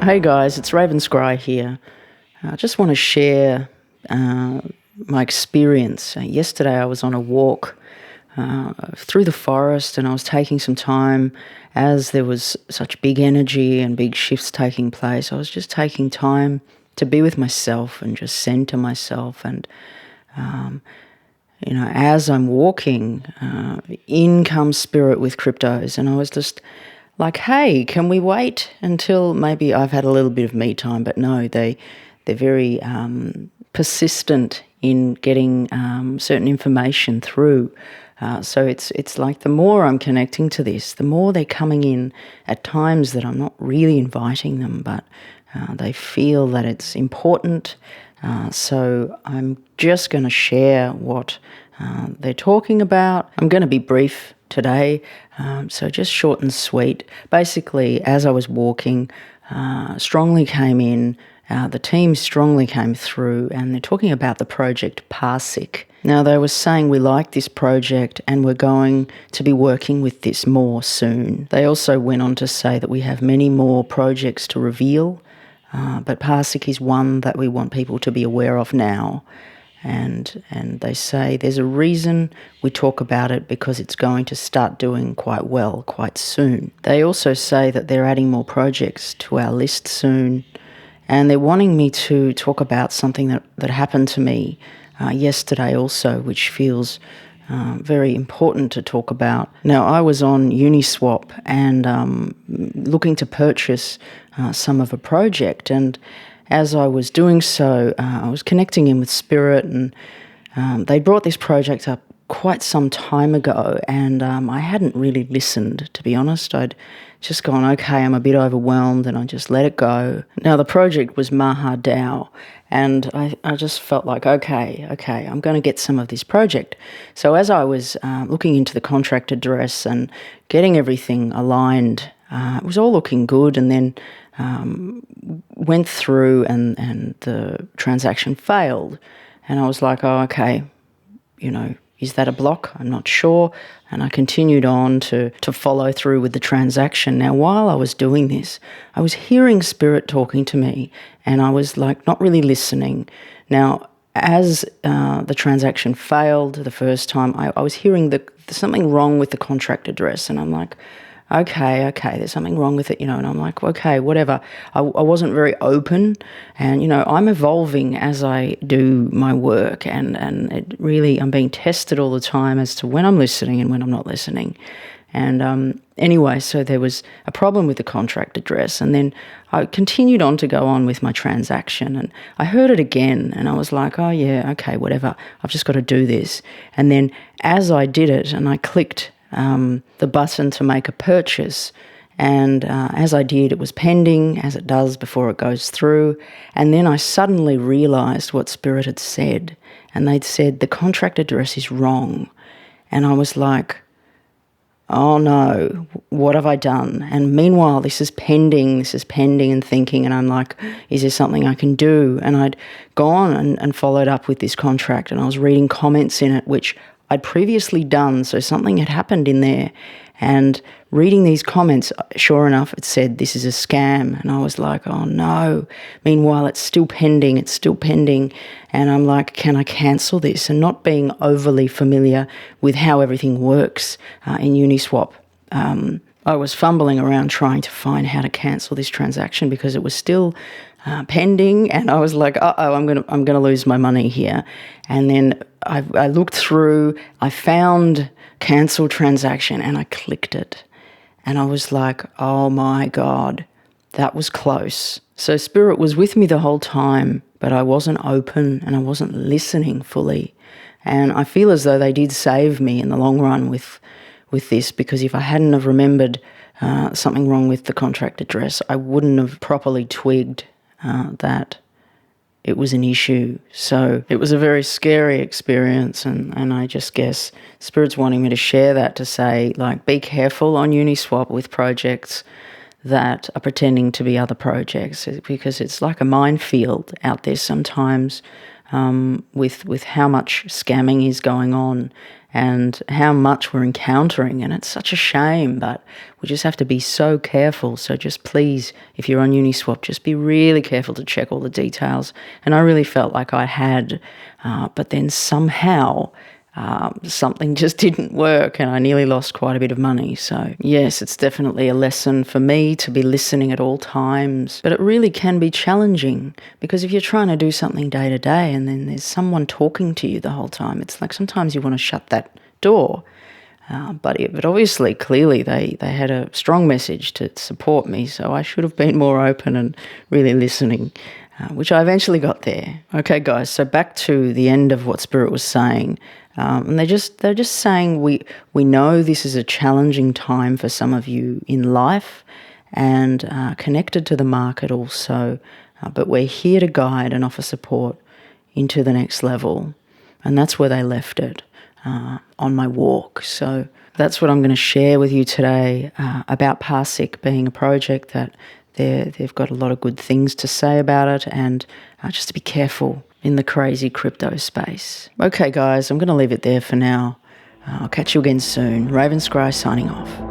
Hey guys, it's Ravenscry here. I just want to share my experience. Yesterday I was on a walk through the forest and I was taking some time as there was such big energy and big shifts taking place. I was just taking time to be with myself and just center myself. And, as I'm walking, in comes Spirit with cryptos. And I was just like, hey, can we wait until maybe I've had a little bit of me time? But no, they're very persistent in getting certain information through. So it's like the more I'm connecting to this, the more they're coming in at times that I'm not really inviting them, but they feel that it's important. So I'm just going to share what they're talking about. I'm going to be brief today, so just short and sweet. Basically, as I was walking, strongly came in, the team strongly came through, and they're talking about the project Parsiq. Now, they were saying we like this project and we're going to be working with this more soon. They also went on to say that we have many more projects to reveal, but Parsiq is one that we want people to be aware of now. And they say there's a reason we talk about it, because it's going to start doing quite well quite soon. They also say that they're adding more projects to our list soon, and they're wanting me to talk about something that happened to me yesterday also, which feels very important to talk about. Now, I was on Uniswap and looking to purchase some of a project, and as I was doing so, I was connecting in with Spirit, and they brought this project up quite some time ago, and I hadn't really listened, to be honest. I'd just gone, okay, I'm a bit overwhelmed, and I just let it go. Now, the project was Maha DAO, and I just felt like, okay, I'm going to get some of this project. So as I was looking into the contract address and getting everything aligned, it was all looking good, and then went through and the transaction failed. And I was like, oh, okay, is that a block? I'm not sure. And I continued on to follow through with the transaction. Now, while I was doing this, I was hearing Spirit talking to me, and I was like not really listening. Now, as the transaction failed the first time, I was hearing there's something wrong with the contract address, and I'm like, okay, there's something wrong with it, and I'm like, okay, whatever. I wasn't very open, and, I'm evolving as I do my work, and it really, I'm being tested all the time as to when I'm listening and when I'm not listening. And anyway, so there was a problem with the contract address, and then I continued on to go on with my transaction, and I heard it again, and I was like, oh yeah, okay, whatever, I've just got to do this. And then as I did it, and I clicked the button to make a purchase, and as I did, it was pending, as it does before it goes through, and then I suddenly realised what Spirit had said, and they'd said the contract address is wrong, and I was like, oh no, what have I done? And meanwhile, this is pending and thinking, and I'm like, is there something I can do? And I'd gone and followed up with this contract, and I was reading comments in it, which I'd previously done, so something had happened in there. And reading these comments, sure enough, it said, this is a scam. And I was like, oh no. Meanwhile, it's still pending. And I'm like, can I cancel this? And not being overly familiar with how everything works in Uniswap, I was fumbling around trying to find how to cancel this transaction, because it was still pending, and I was like, I'm gonna lose my money here. And then I looked through, I found cancel transaction, and I clicked it, and I was like, oh my God, that was close. So Spirit was with me the whole time, but I wasn't open and I wasn't listening fully. And I feel as though they did save me in the long run with this, because if I hadn't have remembered something wrong with the contract address, I wouldn't have properly twigged that it was an issue. So it was a very scary experience, and I just guess Spirit's wanting me to share that, to say, like, be careful on Uniswap with projects that are pretending to be other projects, because it's like a minefield out there sometimes. with how much scamming is going on and how much we're encountering. And it's such a shame, but we just have to be so careful. So just please, if you're on Uniswap, just be really careful to check all the details. And I really felt like I had, but then somehow something just didn't work and I nearly lost quite a bit of money. So yes, it's definitely a lesson for me to be listening at all times, but it really can be challenging because if you're trying to do something day to day and then there's someone talking to you the whole time, it's like sometimes you want to shut that door. But obviously, clearly, they had a strong message to support me, so I should have been more open and really listening, which I eventually got there. Okay, guys, so back to the end of what Spirit was saying. And they're just saying we know this is a challenging time for some of you in life and connected to the market also, but we're here to guide and offer support into the next level. And that's where they left it on my walk. So that's what I'm going to share with you today about Parsiq being a project that they've got a lot of good things to say about it, and just to be careful in the crazy crypto space. Okay, guys, I'm going to leave it there for now. I'll catch you again soon. Ravenscry signing off.